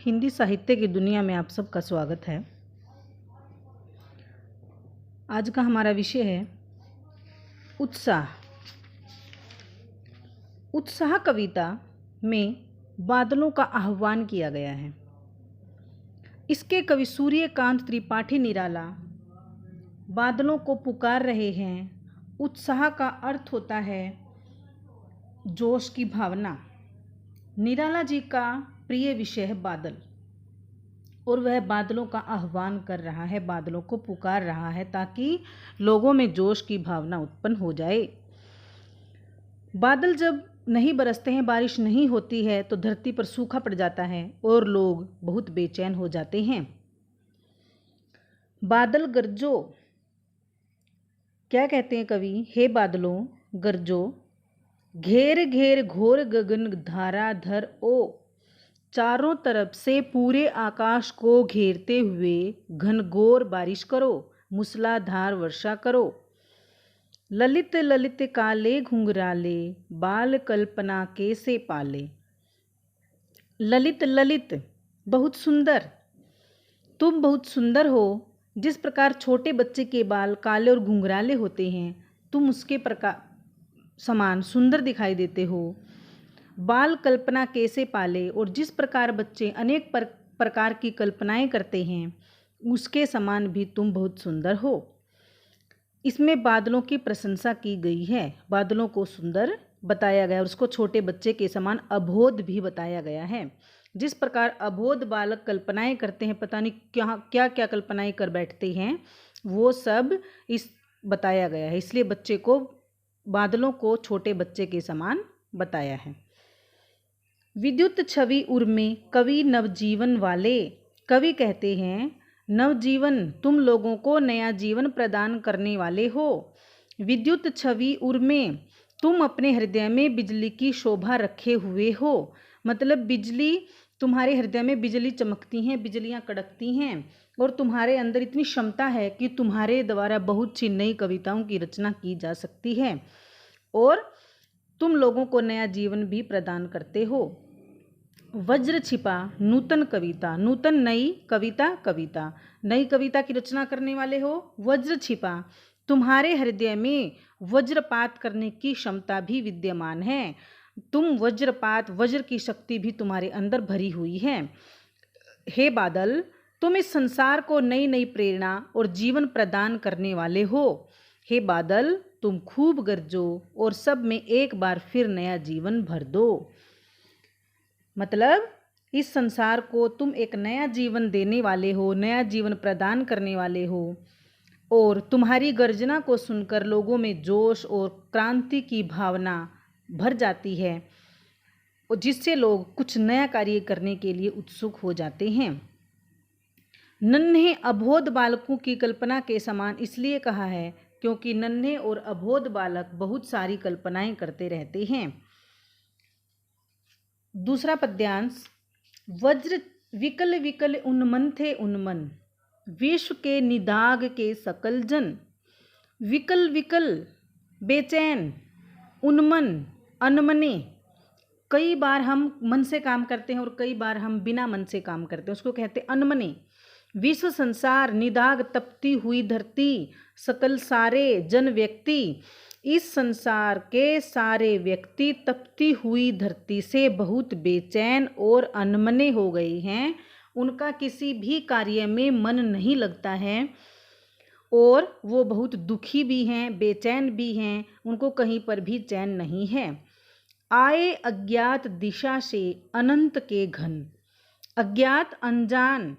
हिंदी साहित्य की दुनिया में आप सबका स्वागत है। आज का हमारा विषय है उत्साह। उत्साह कविता में बादलों का आह्वान किया गया है। इसके कवि सूर्यकांत त्रिपाठी निराला बादलों को पुकार रहे हैं। उत्साह का अर्थ होता है जोश की भावना। निराला जी का प्रिय विषय है बादल और वह बादलों का आह्वान कर रहा है, बादलों को पुकार रहा है ताकि लोगों में जोश की भावना उत्पन्न हो जाए। बादल जब नहीं बरसते हैं, बारिश नहीं होती है तो धरती पर सूखा पड़ जाता है और लोग बहुत बेचैन हो जाते हैं। बादल गरजो, क्या कहते हैं कवि? हे बादलों गरजो, घेर घेर घोर गगन धारा धर ओ, चारों तरफ से पूरे आकाश को घेरते हुए घनघोर बारिश करो, मूसलाधार वर्षा करो। ललित ललित काले घुंघराले, बाल कल्पना कैसे पाले। ललित ललित बहुत सुंदर, तुम बहुत सुंदर हो। जिस प्रकार छोटे बच्चे के बाल काले और घुंघराले होते हैं, तुम उसके प्रकार समान सुंदर दिखाई देते हो। बाल कल्पना कैसे पाले, और जिस प्रकार बच्चे अनेक प्रकार की कल्पनाएं करते हैं, उसके समान भी तुम बहुत सुंदर हो। इसमें बादलों की प्रशंसा की गई है। बादलों को सुंदर बताया गया और उसको छोटे बच्चे के समान अबोध भी बताया गया है। जिस प्रकार अबोध बालक कल्पनाएं करते हैं, पता नहीं क्या क्या कल्पनाएं कर बैठते हैं, वो सब इस बताया गया है। इसलिए बच्चे को, बादलों को छोटे बच्चे के समान बताया है। विद्युत छवि उर्मे कवि नवजीवन वाले। कवि कहते हैं नवजीवन, तुम लोगों को नया जीवन प्रदान करने वाले हो। विद्युत छवि उर्मे, तुम अपने हृदय में बिजली की शोभा रखे हुए हो। मतलब बिजली, तुम्हारे हृदय में बिजली चमकती हैं, बिजलियां कड़कती हैं और तुम्हारे अंदर इतनी क्षमता है कि तुम्हारे द्वारा बहुत सी नई कविताओं की रचना की जा सकती है और तुम लोगों को नया जीवन भी प्रदान करते हो। वज्र छिपा नूतन कविता, नूतन नई कविता, कविता नई कविता की रचना करने वाले हो। वज्र छिपा, तुम्हारे हृदय में वज्रपात करने की क्षमता भी विद्यमान है। तुम वज्रपात, वज्र की शक्ति भी तुम्हारे अंदर भरी हुई है। हे बादल, तुम इस संसार को नई नई प्रेरणा और जीवन प्रदान करने वाले हो। हे बादल, तुम खूब गरजो और सब में एक बार फिर नया जीवन भर दो। मतलब इस संसार को तुम एक नया जीवन देने वाले हो, नया जीवन प्रदान करने वाले हो और तुम्हारी गर्जना को सुनकर लोगों में जोश और क्रांति की भावना भर जाती है और जिससे लोग कुछ नया कार्य करने के लिए उत्सुक हो जाते हैं। नन्हे अबोध बालकों की कल्पना के समान इसलिए कहा है क्योंकि नन्हे और अबोध बालक बहुत सारी कल्पनाएं करते रहते हैं। दूसरा पद्यांश, वज्र विकल विकल उन्मन थे उन्मन, विश्व के निदाग के सकल जन। विकल विकल बेचैन, उन्मन अनमने। कई बार हम मन से काम करते हैं और कई बार हम बिना मन से काम करते हैं, उसको कहते हैं अनमने। विश्व संसार निदाग तपती हुई धरती, सकल सारे जन व्यक्ति। इस संसार के सारे व्यक्ति तपती हुई धरती से बहुत बेचैन और अनमने हो गए हैं। उनका किसी भी कार्य में मन नहीं लगता है और वो बहुत दुखी भी हैं, बेचैन भी हैं, उनको कहीं पर भी चैन नहीं है। आए अज्ञात दिशा से अनंत के घन। अज्ञात, अनजान,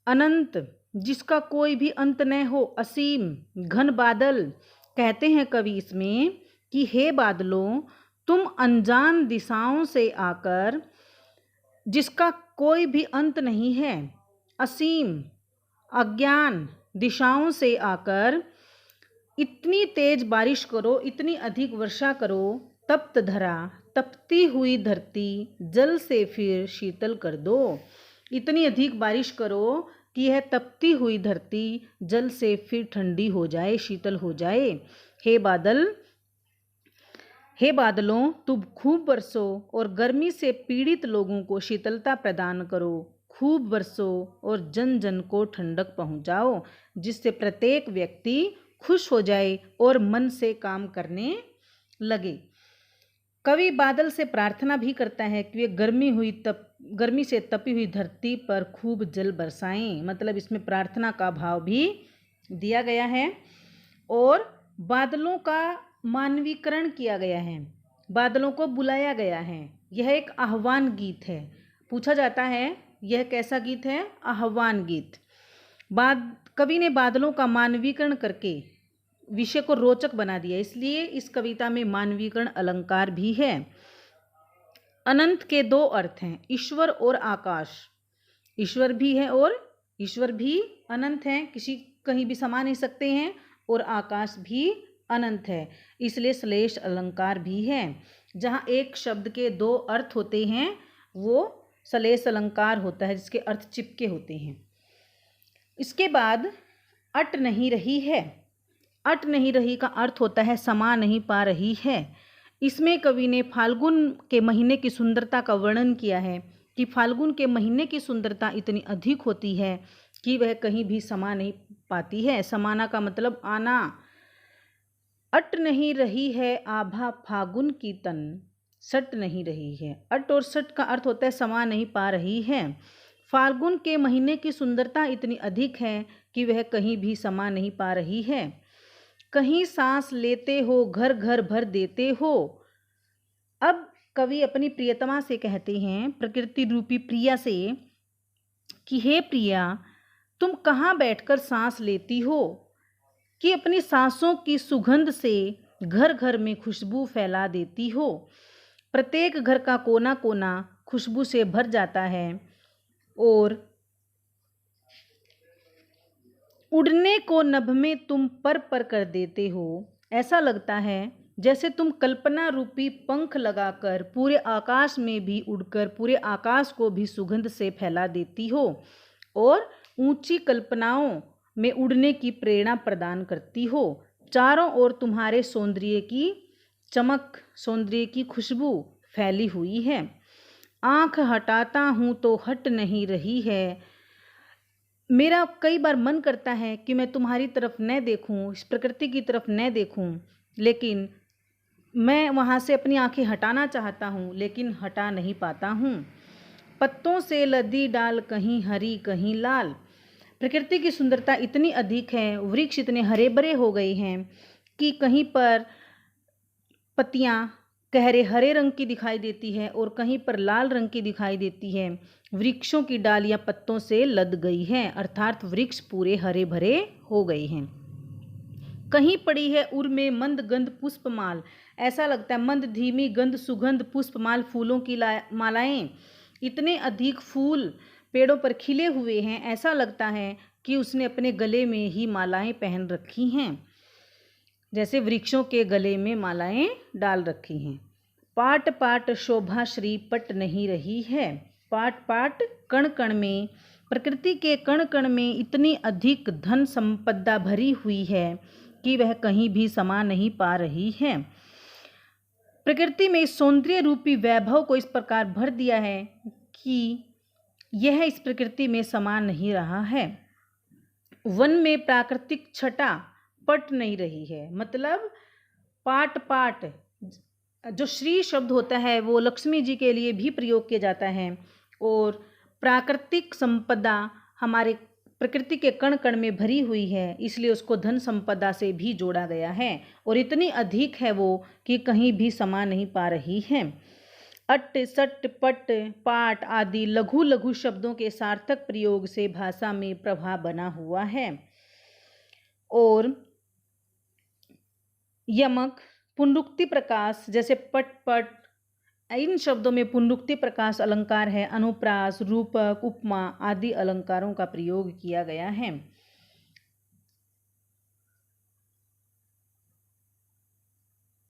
अनंत, जिसका कोई भी अंत न हो, असीम घन बादल। कहते हैं कवि इसमें कि हे बादलों, तुम अनजान दिशाओं से आकर, जिसका कोई भी अंत नहीं है, असीम अज्ञान दिशाओं से आकर इतनी तेज बारिश करो, इतनी अधिक वर्षा करो, तप्त धरा, तपती हुई धरती जल से फिर शीतल कर दो। इतनी अधिक बारिश करो कि यह तपती हुई धरती जल से फिर ठंडी हो जाए, शीतल हो जाए। हे बादल, हे बादलों, तुम खूब बरसो और गर्मी से पीड़ित लोगों को शीतलता प्रदान करो। खूब बरसो और जन जन को ठंडक पहुंचाओ, जिससे प्रत्येक व्यक्ति खुश हो जाए और मन से काम करने लगे। कवि बादल से प्रार्थना भी करता है कि वे गर्मी से तपी हुई धरती पर खूब जल बरसाएं। मतलब इसमें प्रार्थना का भाव भी दिया गया है और बादलों का मानवीकरण किया गया है, बादलों को बुलाया गया है। यह एक आह्वान गीत है। पूछा जाता है यह कैसा गीत है? आह्वान गीत। कवि ने बादलों का मानवीकरण करके विषय को रोचक बना दिया, इसलिए इस कविता में मानवीकरण अलंकार भी है। अनंत के दो अर्थ हैं, ईश्वर और आकाश। ईश्वर भी है और ईश्वर भी अनंत है, कहीं भी समा नहीं सकते हैं, और आकाश भी अनंत है, इसलिए श्लेष अलंकार भी है। जहाँ एक शब्द के दो अर्थ होते हैं वो श्लेष अलंकार होता है, जिसके अर्थ चिपके होते हैं। इसके बाद अट नहीं रही है। अट नहीं रही का अर्थ होता है समा नहीं पा रही है। इसमें कवि ने फाल्गुन के महीने की सुंदरता का वर्णन किया है कि फाल्गुन के महीने की सुंदरता इतनी अधिक होती है कि वह कहीं भी समा नहीं पाती है। समाना का मतलब आना। अट नहीं रही है आभा फागुन की तन, सट नहीं रही है। अट और सट का अर्थ होता है समा नहीं पा रही है। फाल्गुन के महीने की सुंदरता इतनी अधिक है कि वह कहीं भी समा नहीं पा रही है। कहीं सांस लेते हो घर घर भर देते हो। अब कवि अपनी प्रियतमा से कहते हैं, प्रकृति रूपी प्रिया से, कि हे प्रिया, तुम कहाँ बैठकर सांस लेती हो कि अपनी सांसों की सुगंध से घर घर में खुशबू फैला देती हो। प्रत्येक घर का कोना कोना खुशबू से भर जाता है और उड़ने को नभ में तुम पर कर देते हो। ऐसा लगता है जैसे तुम कल्पना रूपी पंख लगाकर पूरे आकाश में भी उड़कर पूरे आकाश को भी सुगंध से फैला देती हो और ऊंची कल्पनाओं में उड़ने की प्रेरणा प्रदान करती हो। चारों ओर तुम्हारे सौंदर्य की चमक, सौंदर्य की खुशबू फैली हुई है। आँख हटाता हूँ तो हट नहीं रही है। मेरा कई बार मन करता है कि मैं तुम्हारी तरफ न देखूं, इस प्रकृति की तरफ न देखूं, लेकिन मैं वहाँ से अपनी आंखें हटाना चाहता हूँ, लेकिन हटा नहीं पाता हूँ। पत्तों से लदी डाल कहीं हरी कहीं लाल। प्रकृति की सुंदरता इतनी अधिक है, वृक्ष इतने हरे भरे हो गए हैं कि कहीं पर पत्तियाँ गहरे हरे रंग की दिखाई देती है और कहीं पर लाल रंग की दिखाई देती है। वृक्षों की डालियाँ पत्तों से लद गई हैं, अर्थात वृक्ष पूरे हरे भरे हो गए हैं। कहीं पड़ी है उर में मंद गंध पुष्पमाल। ऐसा लगता है मंद धीमी गंध सुगंध पुष्पमाल, फूलों की मालाएं। इतने अधिक फूल पेड़ों पर खिले हुए हैं, ऐसा लगता है कि उसने अपने गले में ही मालाएं पहन रखी हैं, जैसे वृक्षों के गले में मालाएं डाल रखी हैं। पाट पाट शोभा श्री पट नहीं रही है। पाट पाट कण कण में, प्रकृति के कण कण में इतनी अधिक धन संपदा भरी हुई है कि वह कहीं भी समा नहीं पा रही है। प्रकृति में सौंदर्य रूपी वैभव को इस प्रकार भर दिया है कि यह इस प्रकृति में समा नहीं रहा है। वन में प्राकृतिक छटा पट नहीं रही है। मतलब पाट पाट, जो श्री शब्द होता है वो लक्ष्मी जी के लिए भी प्रयोग किया जाता है और प्राकृतिक संपदा हमारे प्रकृति के कण कण में भरी हुई है, इसलिए उसको धन संपदा से भी जोड़ा गया है और इतनी अधिक है वो कि कहीं भी समा नहीं पा रही है। अट सट पट पाट आदि लघु लघु शब्दों के सार्थक प्रयोग से भाषा में प्रभाव बना हुआ है। और यमक, पुनरुक्ति प्रकाश, जैसे पट पट, इन शब्दों में पुनरुक्ति प्रकाश अलंकार है। अनुप्रास, रूपक, उपमा आदि अलंकारों का प्रयोग किया गया है।